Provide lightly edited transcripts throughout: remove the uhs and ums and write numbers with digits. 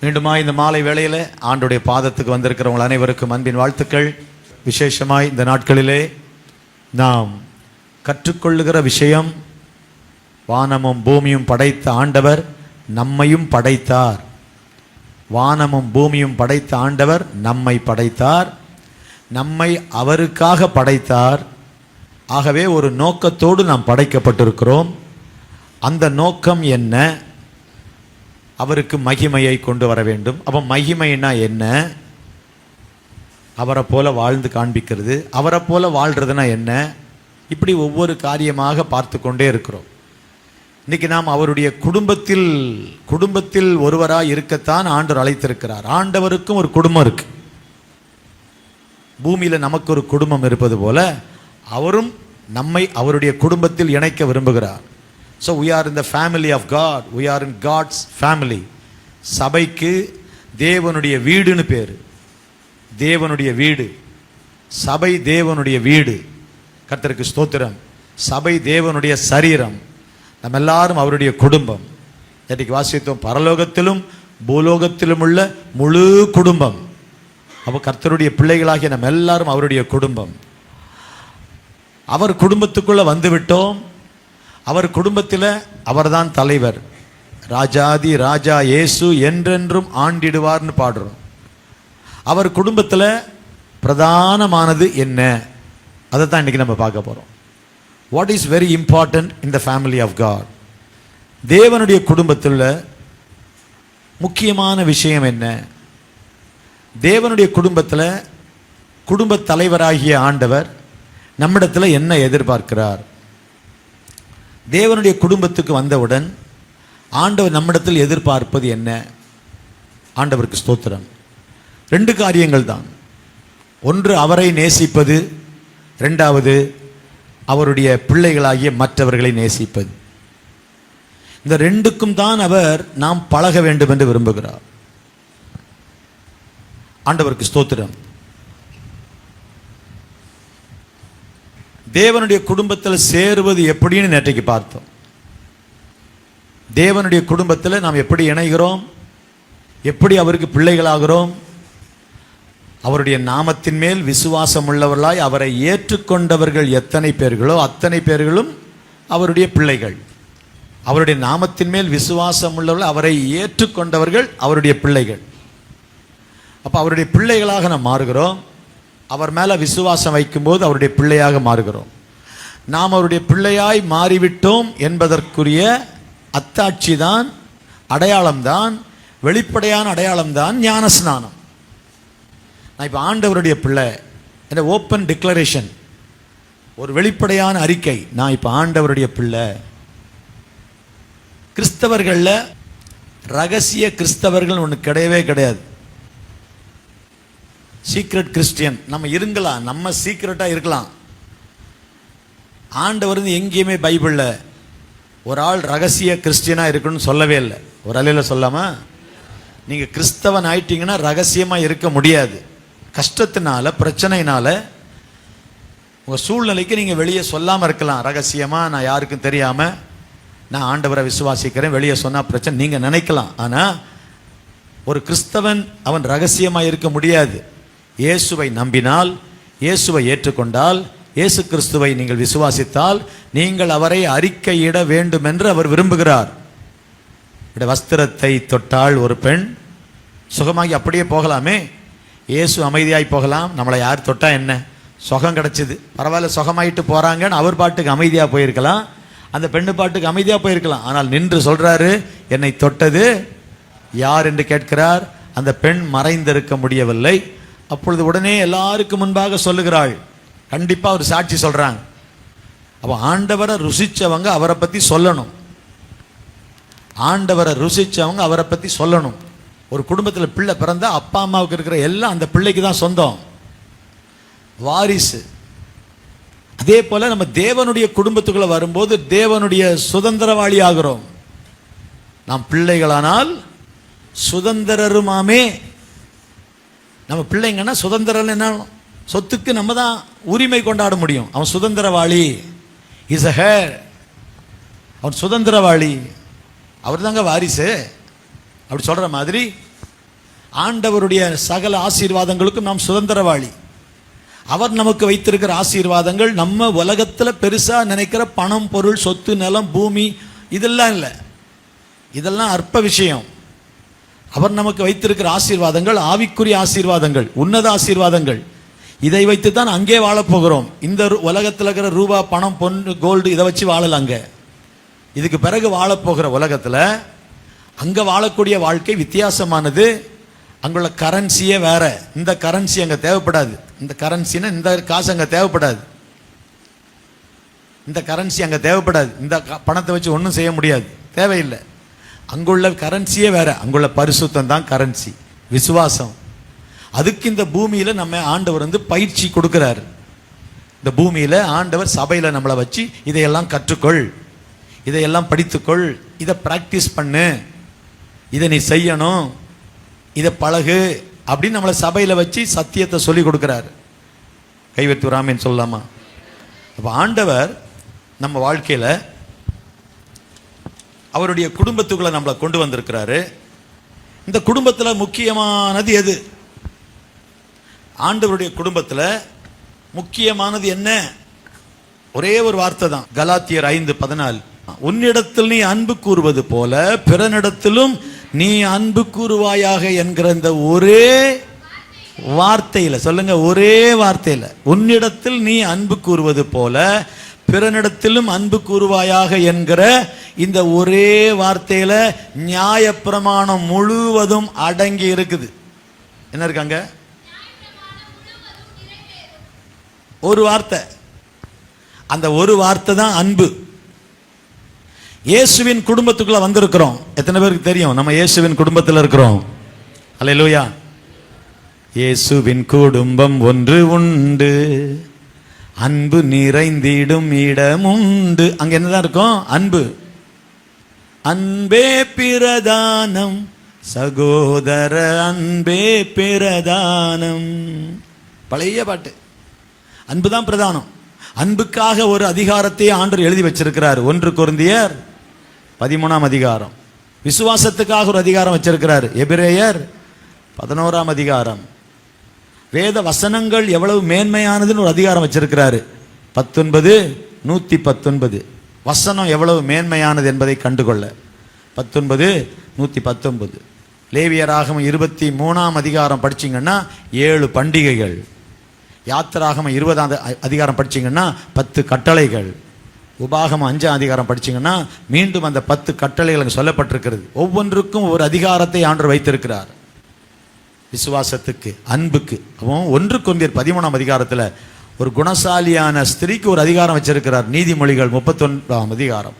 மீண்டுமாய் இந்த மாலை வேளையில் ஆண்டுடைய பாதத்துக்கு வந்திருக்கிறவங்க அனைவருக்கும் அன்பின் வாழ்த்துக்கள். விசேஷமாய் இந்த நாட்களிலே நாம் கற்றுக்கொள்ளுகிற விஷயம், வானமும் பூமியும் படைத்த ஆண்டவர் நம்மையும் படைத்தார். வானமும் பூமியும் படைத்த ஆண்டவர் நம்மை படைத்தார். நம்மை அவருக்காக படைத்தார். ஆகவே ஒரு நோக்கத்தோடு நாம் படைக்கப்பட்டிருக்கிறோம். அந்த நோக்கம் என்ன? அவருக்கு மகிமையை கொண்டு வர வேண்டும். அப்போ மகிமைனா என்ன? அவரை போல வாழ்ந்து காண்பிக்கிறது. அவரை போல வாழ்கிறதுனா என்ன? இப்படி ஒவ்வொரு காரியமாக பார்த்து கொண்டே இருக்கிறோம். இன்றைக்கி நாம் அவருடைய குடும்பத்தில் ஒருவராக இருக்கத்தான் ஆண்டவர் அழைத்திருக்கிறார். ஆண்டவருக்கும் ஒரு குடும்பம் இருக்கு. பூமியில் நமக்கு ஒரு குடும்பம் இருப்பது போல அவரும் நம்மை அவருடைய குடும்பத்தில் இணைக்க விரும்புகிறார். So we are in the family of God. We are in God's family. சபைக்கு தேவனுடைய வீடுன்னு பேர். தேவனுடைய வீடு, சபை தேவனுடைய வீடு. கர்த்தருக்கு ஸ்தோத்திரம். சபை தேவனுடைய சரீரம். நம்ம எல்லாரும் அவருடைய குடும்பம். இன்னைக்கு வாசித்தோம், பரலோகத்திலும் பூலோகத்திலும் உள்ள முழு குடும்பம். அப்போ கர்த்தருடைய பிள்ளைகளாகிய நம்ம எல்லாரும் அவருடைய குடும்பம். அவர் குடும்பத்துக்குள்ள வந்துவிட்டோம். அவர் குடும்பத்தில் அவர்தான் தலைவர். ராஜாதி ராஜா இயேசு என்றென்றும் ஆண்டிடுவார்னு பாடுறோம். அவர் குடும்பத்தில் பிரதானமானது என்ன? அதை தான் இன்றைக்கி நம்ம பார்க்க போகிறோம். What is very important in the family of God? தேவனுடைய குடும்பத்தில் முக்கியமான விஷயம் என்ன? தேவனுடைய குடும்பத்தில் குடும்ப தலைவராகிய ஆண்டவர் நம்மிடத்தில் என்ன எதிர்பார்க்கிறார்? தேவனுடைய குடும்பத்துக்கு வந்தவுடன் ஆண்டவர் நம்மிடத்தில் எதிர்பார்ப்பது என்ன? ஆண்டவருக்கு ஸ்தோத்திரம். 2 காரியங்கள் தான். ஒன்று அவரை நேசிப்பது, 2வது அவருடைய பிள்ளைகளாகிய மற்றவர்களை நேசிப்பது. இந்த 2க்கும் தான் அவர் நாம் பழக வேண்டும் என்று விரும்புகிறார். ஆண்டவருக்கு ஸ்தோத்திரம். தேவனுடைய குடும்பத்தில் சேருவது எப்படின்னு நேற்றைக்கு பார்த்தோம். தேவனுடைய குடும்பத்தில் நாம் எப்படி இணைகிறோம், எப்படி அவருக்கு பிள்ளைகளாகிறோம்? அவருடைய நாமத்தின் மேல் விசுவாசம் உள்ளவர்களாய் அவரை ஏற்றுக்கொண்டவர்கள் எத்தனை பேர்களோ அத்தனை பேர்களும் அவருடைய பிள்ளைகள். அவருடைய நாமத்தின் மேல் விசுவாசம் உள்ளவர்கள், அவரை ஏற்றுக்கொண்டவர்கள் அவருடைய பிள்ளைகள். அப்போ அவருடைய பிள்ளைகளாக நாம் மாறுகிறோம். அவர் மேலே விசுவாசம் வைக்கும்போது அவருடைய பிள்ளையாக மாறுகிறோம். நாம் அவருடைய பிள்ளையாய் மாறிவிட்டோம் என்பதற்குரிய அத்தாட்சி தான், அடையாளம்தான், வெளிப்படையான அடையாளம்தான் ஞானஸ்நானம். நான் இப்போ ஆண்டவருடைய பிள்ளை என்ற ஓப்பன் டிக்ளரேஷன், ஒரு வெளிப்படையான அறிக்கை. நான் இப்போ ஆண்டவருடைய பிள்ளை. கிறிஸ்தவர்களில் ரகசிய கிறிஸ்தவர்கள் ஒன்று கிடையவே கிடையாது. சீக்ரெட் கிறிஸ்டியன் நம்ம இருக்கலாம், நம்ம சீக்ரெட்டாக இருக்கலாம். ஆண்டவர் எங்கேயுமே பைபிளில் ஒரு ஆள் ரகசிய கிறிஸ்டியனாக இருக்கணும்னு சொல்லவே இல்லை. ஒரு அலையில் சொல்லாமல் நீங்கள் கிறிஸ்தவன் ஆயிட்டீங்கன்னா ரகசியமாக இருக்க முடியாது. கஷ்டத்தினால, பிரச்சனையினால, உங்கள் சூழ்நிலைக்கு நீங்கள் வெளியே சொல்லாமல் இருக்கலாம். ரகசியமாக நான் யாருக்கும் தெரியாமல் நான் ஆண்டவரை விசுவாசிக்கிறேன், வெளியே சொன்னால் பிரச்சனை நீங்கள் நினைக்கலாம். ஆனால் ஒரு கிறிஸ்தவன் அவன் ரகசியமாக இருக்க முடியாது. இயேசுவை நம்பினால், இயேசுவை ஏற்றுக்கொண்டால், இயேசு கிறிஸ்துவை நீங்கள் விசுவாசித்தால் நீங்கள் அவரை அறிக்கையிட வேண்டும் என்று அவர் விரும்புகிறார். வஸ்திரத்தை தொட்டால் ஒரு பெண் சுகமாகி அப்படியே போகலாமே. இயேசு அமைதியாய் போகலாம். நம்மளை யார் தொட்டா என்ன? சுகம் கிடச்சிது, பரவாயில்ல, சுகமாயிட்டு போகிறாங்கன்னு அவர் பாட்டுக்கு அமைதியாக போயிருக்கலாம். அந்த பெண்ணு பாட்டுக்கு அமைதியாக போயிருக்கலாம். ஆனால் நின்று சொல்கிறாரு, என்னை தொட்டது யார் என்று கேட்கிறார். அந்த பெண் மறைந்திருக்க முடியவில்லை. அப்பொழுது உடனே எல்லாருக்கும் முன்பாக சொல்லுகிறாள். கண்டிப்பாக ஒரு சாட்சி சொல்கிறாங்க. அப்போ ஆண்டவரை ருசித்தவங்க அவரை பற்றி சொல்லணும். ஆண்டவரை ருசித்தவங்க அவரை பற்றி சொல்லணும். ஒரு குடும்பத்தில் பிள்ளை பிறந்தா அப்பா அம்மாவுக்கு இருக்கிற எல்லாம் அந்த பிள்ளைக்கு தான் சொந்தம், வாரிசு. அதே போல் நம்ம தேவனுடைய குடும்பத்துக்குள்ளே வரும்போது தேவனுடைய சுதந்திரவாளி ஆகிறோம். நாம் பிள்ளைகளானால் சுதந்திரருமாமே. நம்ம பிள்ளைங்கன்னா சுதந்திரம் என்ன? சொத்துக்கு நம்ம தான் உரிமை கொண்டாட முடியும். அவன் சுதந்திரவாளி. Is a hair. அவன் சுதந்திரவாளி. அவர் தாங்க வாரிசு. அப்படி சொல்கிற மாதிரி ஆண்டவருடைய சகல ஆசீர்வாதங்களுக்கும் நாம் சுதந்திரவாளி. அவர் நமக்கு வைத்திருக்கிற ஆசீர்வாதங்கள் நம்ம உலகத்தில் பெருசாக நினைக்கிற பணம், பொருள், சொத்து, நிலம், பூமி இதெல்லாம் இல்லை. இதெல்லாம் அற்ப விஷயம். அவர் நமக்கு வைத்திருக்கிற ஆசீர்வாதங்கள் ஆவிக்குரிய ஆசீர்வாதங்கள், உன்னத ஆசீர்வாதங்கள். இதை வைத்து தான் அங்கே வாழப்போகிறோம். இந்த உலகத்தில் இருக்கிற ரூபா, பணம், பொண்ணு, கோல்டு இதை வச்சு வாழலாங்க. இதுக்கு பிறகு வாழப்போகிற உலகத்தில் அங்கே வாழக்கூடிய வாழ்க்கை வித்தியாசமானது. அங்குள்ள கரன்சியே வேற. இந்த கரன்சி அங்கே தேவைப்படாது. இந்த கரன்சின்னா இந்த காசு அங்கே தேவைப்படாது. இந்த கரன்சி அங்கே தேவைப்படாது. இந்த பணத்தை வச்சு ஒன்றும் செய்ய முடியாது, தேவையில்லை. அங்குள்ள கரன்சியே வேற. அங்குள்ள பரிசுத்தம் தான் கரன்சி, விசுவாசம். அதுக்கு இந்த பூமியில் நம்ம ஆண்டவர் பயிற்சி கொடுக்கிறார். இந்த பூமியில் ஆண்டவர் சபையில் நம்மளை வச்சு இதையெல்லாம் கற்றுக்கொள், இதையெல்லாம் படித்துக்கொள், இதை ப்ராக்டிஸ் பண்ணு, இதை நீ செய்யணும், இதை பழகு அப்படின்னு நம்மளை சபையில் வச்சு சத்தியத்தை சொல்லி கொடுக்குறாரு. கைவெத்து ராமேன்னு சொல்லலாமா? அப்போ ஆண்டவர் நம்ம வாழ்க்கையில் அவருடைய குடும்பத்துக்குள்ளே நம்மளை கொண்டு வந்திருக்கிறாரு. இந்த குடும்பத்தில் முக்கியமானது எது? ஆண்டவருடைய குடும்பத்தில் முக்கியமானது என்ன? ஒரே ஒரு வார்த்தை தான். கலாத்தியர் 5:14, உன்னிடத்தில் நீ அன்பு கூறுவது போல பிறனிடத்திலும் நீ அன்பு கூறுவாயாக என்கிற இந்த ஒரே வார்த்தையில் சொல்லுங்க, ஒரே வார்த்தையில் உன்னிடத்தில் நீ அன்பு கூறுவது போல பிறனிடத்திலும் அன்பு கூறுவாயாக என்கிற இந்த ஒரே வார்த்தையில் நியாயப்பிரமாணம் முழுவதும் அடங்கி இருக்குது. என்ன இருக்காங்க? ஒரு வார்த்தை. அந்த ஒரு வார்த்தை தான் அன்பு. இயேசுவின் குடும்பத்துக்குள்ள வந்திருக்கிறோம். எத்தனை பேருக்கு தெரியும் நம்ம இயேசுவின் குடும்பத்தில் இருக்கிறோம்? அல்லேலூயா. இயேசுவின் குடும்பம் ஒன்று உண்டு, அன்பு நிறைந்திடும் இடம் உண்டு. அங்க என்னதான் இருக்கும்? அன்பு. அன்பே பிரதானம் சகோதர, அன்பே பிரதானம். பழைய பாட்டு. அன்புதான் பிரதானம். அன்புக்காக ஒரு அதிகாரத்தை ஆண்டவர் எழுதி வச்சிருக்கிறார். 1 கொரிந்தியர் 13ஆம் அதிகாரம். விசுவாசத்துக்காக ஒரு அதிகாரம் வச்சிருக்கிறார். எபிரேயர் 11ஆம் அதிகாரம். வேத வசனங்கள் எவ்வளவு மேன்மையானதுன்னு ஒரு அதிகாரம் வச்சிருக்கிறாரு. 19:119 வசனம் எவ்வளவு மேன்மையானது என்பதை கண்டுகொள்ள. 19:119. லேவியராகமம் 23ஆம் அதிகாரம் படிச்சிங்கன்னா 7 பண்டிகைகள். யாத்திராகமம் 20ஆம் அதிகாரம் படிச்சிங்கன்னா 10 கட்டளைகள். உபாகமம் 5ஆம் அதிகாரம் படிச்சிங்கன்னா மீண்டும் அந்த 10 கட்டளைகள் சொல்லப்பட்டிருக்கிறது. ஒவ்வொன்றுக்கும் ஒரு அதிகாரத்தை ஆண்டவர் வைத்திருக்கிறார். விசுவாசத்துக்கு, அன்புக்கு. அப்போ 1 கொரிந்தியர் 13ஆம் அதிகாரத்தில் ஒரு குணசாலியான ஸ்திரீக்கு ஒரு அதிகாரம் வச்சிருக்கிறார். நீதிமொழிகள் 31ஆம் அதிகாரம்.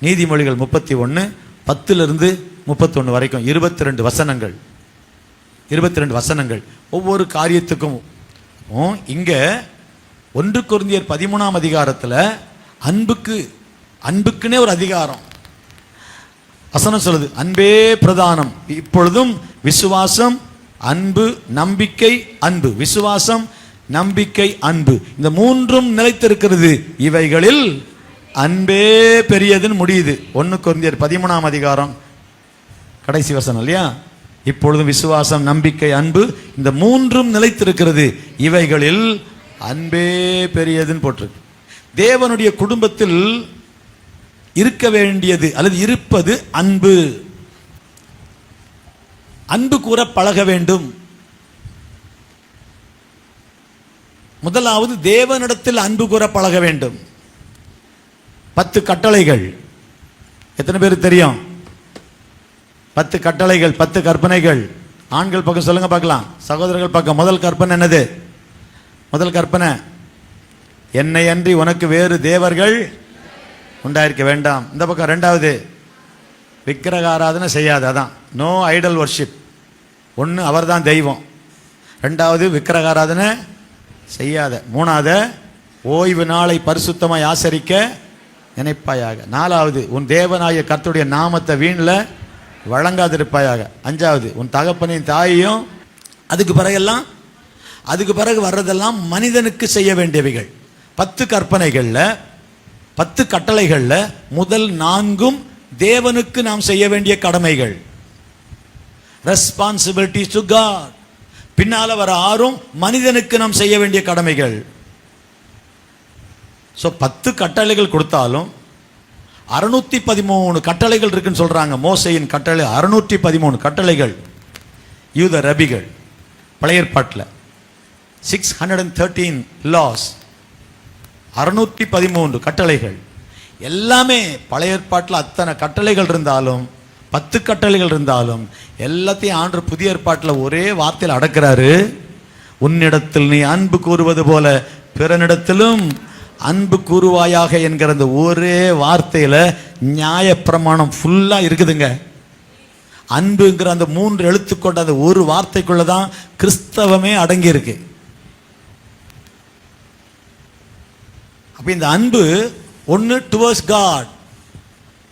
நீதிமொழிகள் 31 10-31 வரைக்கும் 22 வசனங்கள். 22 வசனங்கள் ஒவ்வொரு காரியத்துக்கும். இங்க 1 கொரிந்தியர் 13ஆம் அதிகாரத்தில் அன்புக்குன்னே ஒரு அதிகாரம். வசனம் சொல்லுது, அன்பே பிரதானம். இப்பொழுதும் விசுவாசம், அன்பு, நம்பிக்கை, அன்பு. விசுவாசம், நம்பிக்கை, அன்பு, இந்த மூன்றும் நிலைத்திருக்கிறது. இவைகளில் அன்பே பெரியதுன்னு முடியுது. 1 கொரிந்தியர் 13ஆம் அதிகாரம் கடைசி வசனம் இல்லையா? இப்பொழுதும் விசுவாசம், நம்பிக்கை, அன்பு, இந்த மூன்றும் நிலைத்திருக்கிறது. இவைகளில் அன்பே பெரியதுன்னு போட்டிருக்கு. தேவனுடைய குடும்பத்தில் இருக்க வேண்டியது அல்லது இருப்பது அன்பு. அன்பு கூற பழக வேண்டும். முதலாவது தேவனிடத்தில் அன்பு கூற பழக வேண்டும். 10 கட்டளைகள். எத்தனை பேருக்கு தெரியும்? 10 கட்டளைகள், 10 கற்பனைகள். ஆண்கள் பக்கம் சொல்லுங்க பார்க்கலாம், சகோதரர்கள் பக்கம். முதல் கற்பனை என்னது? முதல் கற்பனை, என்னை அன்றி உனக்கு வேறு தேவர்கள் உண்டாயிருக்க வேண்டாம். இந்த பக்கம் ரெண்டாவது, விக்கிரக ஆராதனை செய்யாது. அதான் நோ ஐடல் வர்ஷிப். ஒன்று அவர் தான் தெய்வம். ரெண்டாவது விக்கிரக ஆராதனை செய்யாத. மூணாவது ஓய்வு நாளை பரிசுத்தமாய் ஆசரிக்க நினைப்பாயாக. நாலாவது உன் தேவனாய கர்த்தருடைய நாமத்தை வீணில் வழங்காதிருப்பாயாக. அஞ்சாவது உன் தகப்பனின் தாயையும். அதுக்கு பிறகு வர்றதெல்லாம் மனிதனுக்கு செய்ய வேண்டியவைகள். 10 கற்பனைகளில் 10 கட்டளைகளில் முதல் 4ம் தேவனுக்கு நாம் செய்ய வேண்டிய கடமைகள். Responsibilities to God. பின்னால வர 6 மனிதனுக்கு நாம் செய்ய வேண்டிய கடமைகள். ஸோ 10 கட்டளைகள் கொடுத்தாலும் 613 கட்டளைகள் இருக்குன்னு சொல்றாங்க. மோசையின் கட்டளை 613 கட்டளைகள். யூத ரபிகள் பழைய ஏற்பாட்டில் 613 லாஸ், 613 கட்டளைகள். எல்லாமே பழைய ஏற்பாட்டில் அத்தனை கட்டளைகள் இருந்தாலும் 10 கட்டளைகள் இருந்தாலும் எல்லாத்தையும் ஆண்டவர் புதிய ஏற்பாட்டில் ஒரே வார்த்தையில் அடக்கிறாரு. உன்னிடத்தில் நீ அன்பு கூறுவது போல பிறனிடத்திலும் அன்பு கூறுவாயாக என்கிற அந்த ஒரே வார்த்தையில நியாயப்பிரமாணம் ஃபுல்லா இருக்குதுங்க. அன்புங்கிற அந்த 3 எழுத்து கொண்ட அந்த ஒரு வார்த்தைக்குள்ளதான் கிறிஸ்தவமே அடங்கி இருக்கு. அப்ப இந்த அன்பு ஒன்னு டுவர்ட்ஸ் காட்,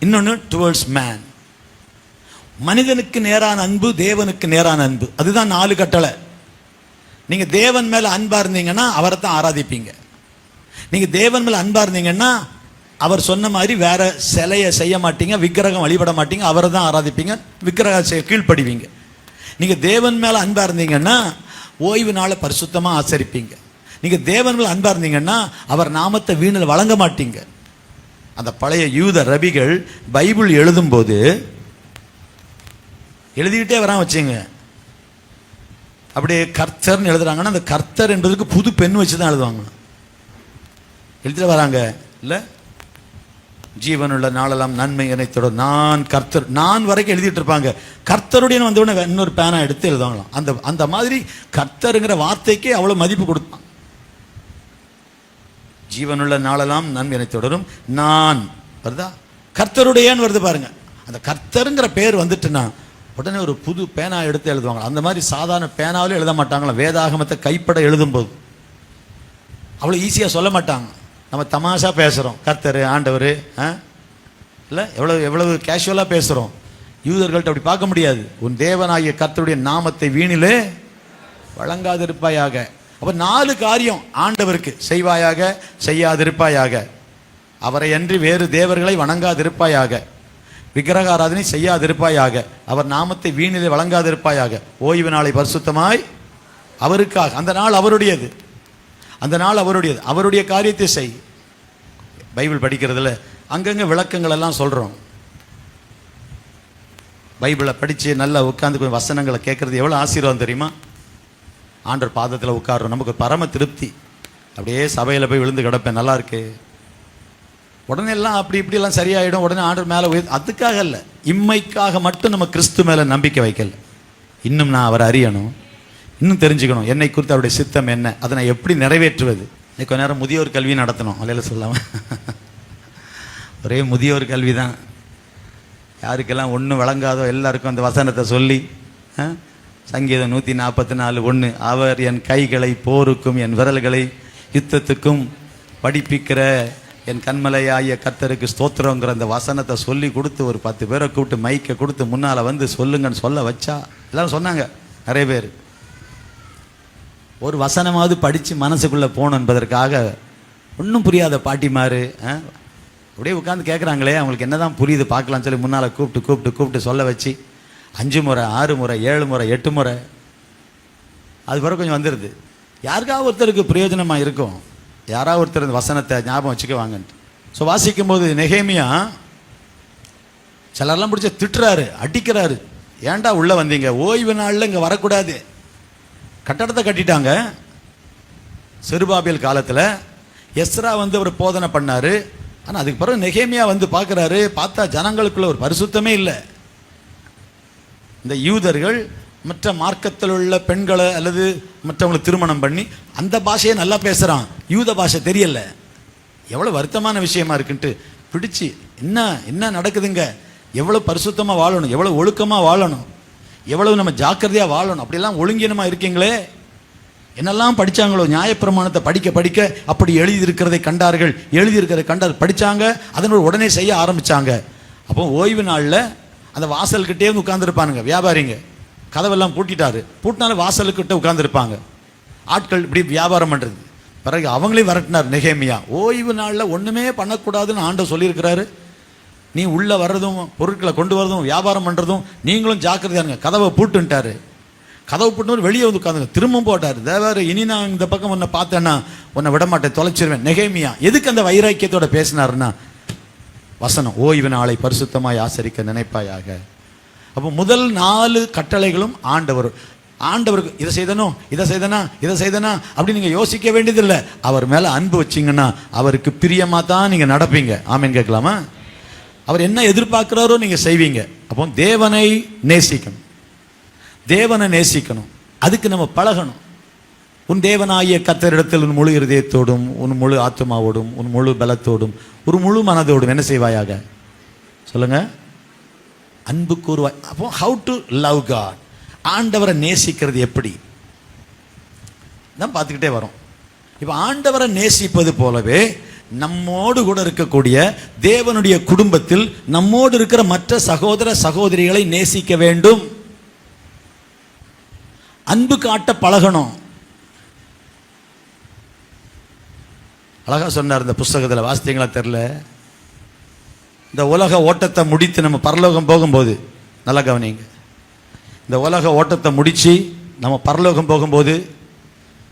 இன்னொன்னு டுவர்ட்ஸ் மேன். மனிதனுக்கு நேரான அன்பு, தேவனுக்கு நேரான அன்பு. அதுதான் 4 கட்டளை. நீங்க தேவன் மேல அன்பா இருந்தீங்கன்னா அவரை தான் ஆராதிப்பீங்க. நீங்க தேவன் மேல அன்பா இருந்தீங்கன்னா அவர் சொன்ன மாதிரி வேற சிலையை செய்ய மாட்டீங்க, விக்கிரகம் வழிபட மாட்டீங்க, அவரை தான் ஆராதிப்பீங்க, விக்கிரக கீழ்ப்படுவீங்க. நீங்க தேவன் மேல அன்பா இருந்தீங்கன்னா ஓய்வு நாளை பரிசுத்தமா ஆசரிப்பீங்க. நீங்க தேவன் மேல அன்பா இருந்தீங்கன்னா அவர் நாமத்தை வீணில் வழங்க மாட்டீங்க. அந்த பழைய யூத ரபிகள் பைபிள் எழுதும் போது எழுதிக்கிட்டே வரான் வச்சுங்க. அப்படியே கர்த்தர்னு எழுதுறாங்கன்னா அந்த கர்த்தர் என்பதுக்கு புது பெண் வச்சு தான் எழுதுவாங்க. எழுதிட்டு வராங்க இல்ல, ஜீவனுள்ள நாளெல்லாம் நன்மை இணைத்தோட நான் கர்த்தர், நான் வரைக்கும் எழுதிட்டு இருப்பாங்க. கர்த்தருடைய வந்தவுடனே இன்னொரு பேனா எடுத்து எழுதுவாங்களாம். அந்த அந்த மாதிரி கர்த்தருங்கிற வார்த்தைக்கே அவ்வளவு மதிப்பு கொடுப்பாங்க. ஜீவனுள்ள நாளெல்லாம் நன்மை இணைத்தோடரும் நான் வருதா, கர்த்தருடையன்னு வருது பாருங்க. அந்த கர்த்தருங்கிற பேர் வந்துட்டுன்னா உடனே ஒரு புது பேனா எடுத்து எழுதுவாங்க. அந்த மாதிரி சாதாரண பேனாவிலே எழுத மாட்டாங்களா. வேதாகமத்தை கைப்பட எழுதும்போது அவ்வளோ ஈஸியாக சொல்ல மாட்டாங்க. நம்ம தமாஷா பேசுகிறோம், கர்த்தர் ஆண்டவர் இல்லை, எவ்வளவு கேஷுவலாக பேசுகிறோம். யூதர்கள்ட்ட அப்படி பார்க்க முடியாது. உன் தேவனாகிய கர்த்தருடைய நாமத்தை வீணிலே வழங்காதிருப்பாயாக. அப்போ 4 காரியம் ஆண்டவருக்கு செய்வாயாக, செய்யாதிருப்பாயாக. அவரை அன்றி வேறு தேவர்களை வணங்காதிருப்பாயாக, விக்கிரக ஆராதனை செய்யாதிருப்பாயாக, அவர் நாமத்தை வீணிலே வழங்காதிருப்பாயாக, ஓய்வு நாளை பரிசுத்தமாய் அவருக்காக. அந்த நாள் அவருடையது, அந்த நாள் அவருடையது, அவருடைய காரியத்தை செய். பைபிள் படிக்கிறதுல அங்கங்கே விளக்கங்கள் எல்லாம் சொல்கிறோம். பைபிளை படித்து நல்லா உட்காந்து வசனங்களை கேட்குறது எவ்வளோ ஆசீர்வாதம் தெரியுமா. ஆண்டவர் பாதத்தில் உட்காடுறோம், நமக்கு பரம திருப்தி. அப்படியே சபையில் போய் விழுந்து கிடப்பேன், நல்லா இருக்கு. உடனே எல்லாம் அப்படி இப்படியெல்லாம் சரியாயிடும், உடனே ஆண்டவர் மேலே அதுக்காக இல்லை, இம்மைக்காக மட்டும் நம்ம கிறிஸ்து மேலே நம்பிக்கை வைக்கல. இன்னும் நான் அவரை அறியணும், இன்னும் தெரிஞ்சுக்கணும், என்னை குறித்து அவருடைய சித்தம் என்ன, அதை நான் எப்படி நிறைவேற்றுவது. கொஞ்ச நேரம் முதியோர் கல்வி நடத்தணும், அல்லையில சொல்லாமல் ஒரே முதியோர் கல்வி தான். யாருக்கெல்லாம் ஒன்றும் வழங்காதோ எல்லாருக்கும் அந்த வசனத்தை சொல்லி, சங்கீதம் 144:1, அவர் என் கைகளை போருக்கும் என் விரல்களை யுத்தத்துக்கும் படிப்பிக்கிற என் கண்மலையாய கர்த்தருக்கு ஸ்தோத்திரங்கிற அந்த வசனத்தை சொல்லி கொடுத்து ஒரு 10 பேரை கூப்பிட்டு மைக்கை கொடுத்து முன்னால் வந்து சொல்லுங்கன்னு சொல்ல வச்சா எல்லாரும் சொன்னாங்க. நிறைய பேர் ஒரு வசனமாவது படித்து மனசுக்குள்ளே போகணும் என்பதற்காக ஒன்றும் புரியாத பாட்டிமாரு அப்படியே உட்காந்து கேட்குறாங்களே, அவங்களுக்கு என்ன தான் புரியுது பார்க்கலான்னு சொல்லி முன்னால் கூப்பிட்டு சொல்ல வச்சு 5 முறை 6 முறை 7 முறை 8 முறை அது பிறகு கொஞ்சம் வந்துடுது. யாருக்காவது ஒருத்தருக்கு பிரயோஜனமாக இருக்கும், யாராவது ஒருத்தர் இந்த வசனத்தை ஞாபகம் வச்சுக்க வாங்கன்ட்டு. ஸோ வாசிக்கும்போது நெகேமியா சிலர்லாம் பிடிச்ச திட்டுறாரு, அடிக்கிறாரு. ஏன்டா உள்ளே வந்தீங்க, ஓய்வு நாளில் இங்கே வரக்கூடாது. கட்டடத்தை கட்டிட்டாங்க. செருபாபேல் காலத்தில் எஸ்ரா வந்து அவர் போதனை பண்ணார். ஆனால் அதுக்கு பிறகு நெகேமியா வந்து பார்க்குறாரு, பார்த்தா ஜனங்களுக்குள்ள ஒரு பரிசுத்தமே இல்லை. இந்த யூதர்கள் மற்ற மார்க்கத்தில் உள்ள பெண்களை அல்லது மற்றவங்களை திருமணம் பண்ணி அந்த பாஷையை நல்லா பேசுகிறான், யூத பாஷை தெரியல. எவ்வளோ வருத்தமான விஷயமா இருக்குன்ட்டு பிடிச்சி என்ன நடக்குதுங்க, எவ்வளோ பரிசுத்தமாக வாழணும், எவ்வளோ ஒழுக்கமாக வாழணும், எவ்வளவு நம்ம ஜாக்கிரதையாக வாழணும், அப்படிலாம் ஒழுங்கீனமாக இருக்கீங்களே. என்னெல்லாம் படித்தாங்களோ, நியாயப்பிரமாணத்தை படிக்க அப்படி எழுதியிருக்கிறதை கண்டார்கள், படித்தாங்க, அதனோட உடனே செய்ய ஆரம்பித்தாங்க. அப்போ ஓய்வு நாளில் அந்த வாசல்கிட்டே வந்து உட்காந்துருப்பானுங்க வியாபாரிங்க. கதவெல்லாம் பூட்டினாலும் வாசலுக்கிட்ட உட்காந்துருப்பாங்க ஆட்கள், இப்படி வியாபாரம் பண்ணுறது. பிறகு அவங்களையும் விரட்டினார் நெகேமியா. ஓய்வு நாளில் ஒன்றுமே பண்ணக்கூடாதுன்னு ஆண்டவர் சொல்லியிருக்கிறாரு. நீ உள்ள வர்றதும் பொருட்களை கொண்டு வரதும் வியாபாரம் பண்றதும் நீங்களும் ஜாக்கிரதையா இருங்க. கதவை பூட்டுன்ட்டாரு. கதவு பூட்டு வெளியே வந்து உட்காந்துங்க. திரும்பவும் போட்டார். தேவர், இனி நான் இந்த பக்கம் உன்னை பார்த்தேன்னா உன்னை விட மாட்டேன், தொலைச்சிருவேன். நெகேமியா எதுக்கு அந்த வைராக்கியத்தோட பேசினாருன்னா வசனம், ஓய்வு நாளை பரிசுத்தமாய் ஆசரிக்க நினைப்பாயாக. அப்போ முதல் 4 கட்டளைகளும் ஆண்டவருக்கு இதை செய்தனோ இதை செய்தனா இதை செய்தனா அப்படி நீங்க யோசிக்க வேண்டியதில்லை. அவர் மேல அன்பு வச்சிங்கன்னா அவருக்கு பிரியமா தான் நீங்க நடப்பீங்க. ஆமேன் கேட்கலாமா? அவர் என்ன எதிர்பார்க்கிறாரோ நீங்க செய்வீங்க. அப்போ தேவனை நேசிக்கணும், தேவனை நேசிக்கணும். அதுக்கு நம்ம பழகணும். உன் தேவனாகிய கர்த்தரிடத்தில் உன் முழு இருதயத்தோடும் உன் முழு ஆத்மாவோடும் உன் முழு பலத்தோடும் ஒரு முழு மனதோடும் என்ன செய்வாயாக? சொல்லுங்க, அன்பு கூறுவாய். அப்போ ஹவு டு லவ் காட், ஆண்டவரை நேசிக்கிறது எப்படி தான் பார்த்துக்கிட்டே வரோம். இப்போ ஆண்டவரை நேசிப்பது போலவே நம்மோடு கூட இருக்கக்கூடிய தேவனுடைய குடும்பத்தில் நம்மோடு இருக்கிற மற்ற சகோதர சகோதரிகளை நேசிக்க வேண்டும். அன்பு காட்ட பழகணும். அழகா சொன்னார் இந்த புஸ்தகத்தில், வாசித்தீங்களா தெரியல. இந்த உலக ஓட்டத்தை முடித்து நம்ம பரலோகம் போகும்போது, நல்லா கவனிங்க, இந்த உலக ஓட்டத்தை முடித்து நம்ம பரலோகம் போகும்போது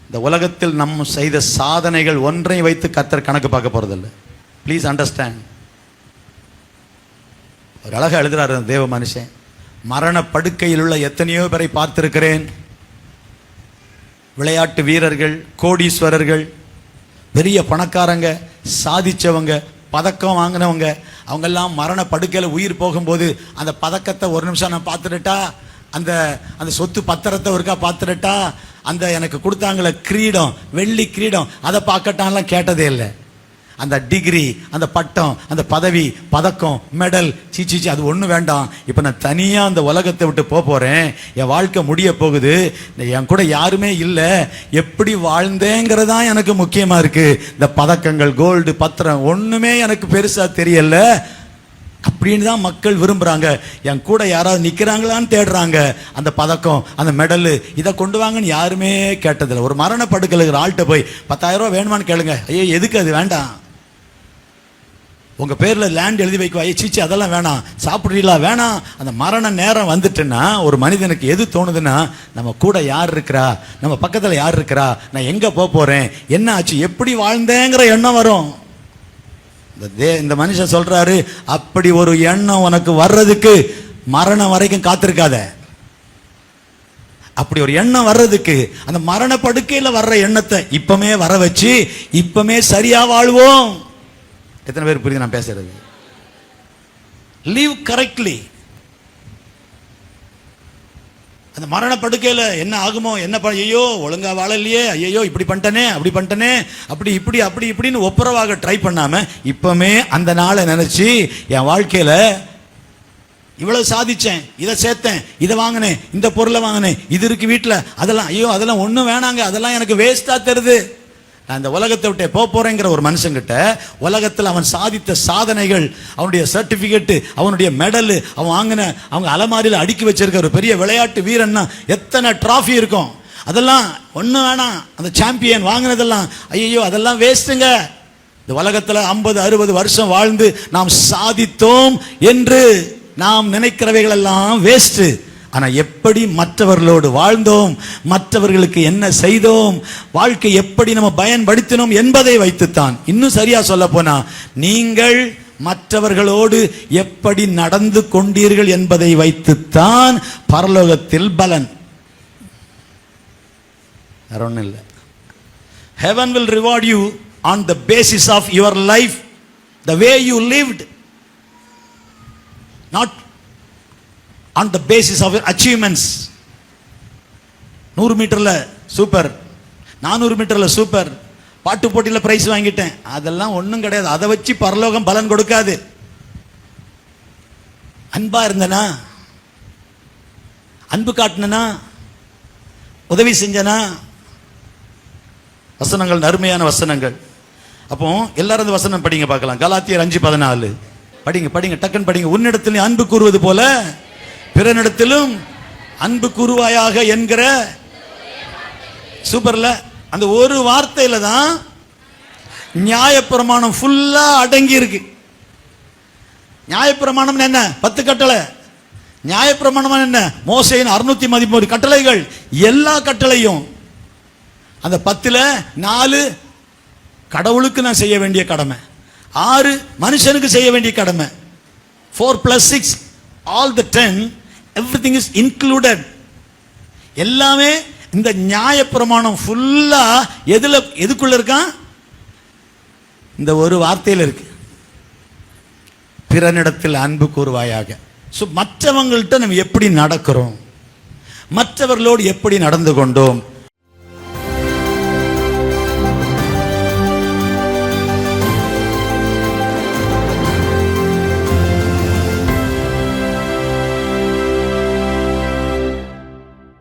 இந்த உலகத்தில் நம்ம செய்த சாதனைகள் ஒன்றையும் வைத்து கர்த்தர் கணக்கு பார்க்க போறதில்ல. Please understand. ஒரு அழகா எழுதுறாரு தேவ மனுஷன், மரண படுக்கையில் உள்ள எத்தனையோ பேரை பார்த்திருக்கிறேன். விளையாட்டு வீரர்கள், கோடீஸ்வரர்கள், பெரிய பணக்காரங்க, சாதிச்சவங்க, பதக்கம் வாங்கினவங்க, அவங்கெல்லாம் மரண படுக்கையில் உயிர் போகும்போது அந்த பதக்கத்தை ஒரு நிமிஷம் நான் பார்த்துட்டா, அந்த அந்த சொத்து பத்திரத்தை ஒருக்கா பார்த்துட்டா, அந்த எனக்கு கொடுத்தாங்களே கிரீடம், வெள்ளி கிரீடம், அதை பார்க்கட்டான்லாம் கேட்டதே இல்லை. அந்த டிகிரி, அந்த பட்டம், அந்த பதவி, பதக்கம், மெடல், சீச்சி அது ஒன்றும் வேண்டாம். இப்போ நான் தனியாக அந்த உலகத்தை விட்டு போகிறேன், என் வாழ்க்கை முடிய போகுது, என் கூட யாருமே இல்லை, எப்படி வாழ்ந்தேங்கிறதான் எனக்கு முக்கியமாக இருக்குது. இந்த பதக்கங்கள், கோல்டு, பத்திரம் ஒன்றுமே எனக்கு பெருசாக தெரியல அப்படின்னு தான் மக்கள் விரும்புகிறாங்க. என் கூட யாராவது நிற்கிறாங்களான்னு தேடுறாங்க. அந்த பதக்கம், அந்த மெடலு, இதை கொண்டு வாங்கன்னு யாருமே கேட்டதில்லை. ஒரு மரண படுக்கையில் இருக்கிற ஆள்கிட்ட போய் 10,000 ரூபா வேணுமான்னு கேளுங்க, ஐயோ எதுக்கு அது வேண்டாம். உங்கள் பேரில் லேண்ட் எழுதி வைக்குவா, சீச்சி அதெல்லாம் வேணாம். சாப்பிட்றீங்களா, வேணாம். அந்த மரண நேரம் வந்துட்டுன்னா ஒரு மனிதனுக்கு எது தோணுதுன்னா, நம்ம கூட யார் இருக்கிறா, நம்ம பக்கத்தில் யார் இருக்கிறா, நான் எங்கே போகிறேன், என்ன ஆச்சு, எப்படி வாழ்ந்தேங்கிற எண்ணம் வரும். இந்த மனுஷன் சொல்றாரு, அப்படி ஒரு எண்ணம் உனக்கு வர்றதுக்கு மரணம் வரைக்கும் காத்திருக்காத. அப்படி ஒரு எண்ணம் வர்றதுக்கு அந்த மரண படுக்கையில் வர்ற எண்ணத்தை இப்பமே வர வச்சு இப்பமே சரியா வாழ்வோம். எத்தனை பேர் புரியுது நான் பேசுறது? live correctly. அந்த மரண படுக்கையில் என்ன ஆகுமோ, என்ன ஐயோ ஒழுங்கா வாழலையே, ஐயோ இப்படி பண்ணிட்டனே அப்படி பண்ணிட்டனே, அப்படி இப்படி அப்படி இப்படின்னு ஒப்புரவாக ட்ரை பண்ணாம இப்பமே அந்த நாளை நினைச்சு என் வாழ்க்கையில இவ்வளவு சாதிச்சேன், இதை சேர்த்தேன், இதை வாங்கினேன், இந்த பொருளை வாங்கினேன், இது இருக்கு வீட்டில், அதெல்லாம் ஐயோ அதெல்லாம் ஒன்றும் வேணாங்க, அதெல்லாம் எனக்கு வேஸ்டா தருது, நான் இந்த உலகத்தை விட்டு போறேங்கிற ஒரு மனுஷங்கிட்ட உலகத்தில் அவன் சாதித்த சாதனைகள், அவனுடைய சர்டிபிகேட், அவனுடைய மெடல், அவன் வாங்கின அவங்க அலமாரியில் அடுக்கி வச்சிருக்க ஒரு பெரிய விளையாட்டு வீரன்னா எத்தனை டிராஃபி இருக்கும், அதெல்லாம் ஒன்றும் வேணாம். அந்த சாம்பியன் வாங்கினதெல்லாம் ஐயோ அதெல்லாம் வேஸ்ட்டுங்க. இந்த உலகத்தில் 50-60 வருஷம் வாழ்ந்து நாம் சாதித்தோம் என்று நாம் நினைக்கிறவைகள் எல்லாம் வேஸ்ட். ஆனா எப்படி மற்றவர்களோடு வாழ்ந்தோம், மற்றவர்களுக்கு என்ன செய்தோம், வாழ்க்கை எப்படி நம்ம பயன்படுத்தினோம் என்பதை வைத்துத்தான். இன்னும் சரியா சொல்ல போனா, நீங்கள் மற்றவர்களோடு எப்படி நடந்து கொண்டீர்கள் என்பதை வைத்துத்தான் பரலோகத்தில் பலன். வேற ஒன்றும் இல்லை. Heaven will reward you on the basis of your life, the way you lived, not on the basis of your achievements. 100 மீட்டர்ல சூப்பர், 400 மீட்டர்ல சூப்பர், பாட்டு போட்டியில் பிரைஸ் வாங்கிட்டேன், அதெல்லாம் ஒன்றும் கிடையாது. அதை வச்சு பரலோகம் பலன் கொடுக்காது. அன்பா இருந்தனா, அன்பு காட்டினா, உதவி செஞ்சனா, வசனங்கள் அருமையான வசனங்கள். அப்போ எல்லாரும் அந்த வசனம் படிங்க பார்க்கலாம். கலாத்தியர் 5:14 படிங்க, படிங்க, டக்குன்னு படிங்க. உன்னிடத்தில் அன்பு கூறுவது போல பிறனிடத்திலும் அன்பு கூறுவாயாக என்கிற சூப்பர்ல அந்த ஒரு வார்த்தையில தான் நியாயப்பிரமாணம் ஃபுல்லா அடங்கி இருக்கு. நியாயப்பிரமாணம் என்ன? 10 கட்டளை. நியாயப்பிரமாணம் என்ன? மோசேயின் 613 கட்டளைகள். எல்லா கட்டளையும் அந்த 10ல 4 கடவுளுக்கு நான் செய்ய வேண்டிய கடமை, 6 மனுஷனுக்கு செய்ய வேண்டிய கடமை. 4 + 6 all the 10, everything is included. எல்லாமே இந்த நியாயப்பிரமாணம் ஃபுல்லா எதுக்குள்ள இருக்கான்? இந்த ஒரு வார்த்தையில் இருக்கு, பிறனிடத்தில் அன்பு கூறுவாயாக. மற்றவங்கள்ட்ட நம்ம எப்படி நடக்கிறோம், மற்றவர்களோடு எப்படி நடந்து கொண்டோம்,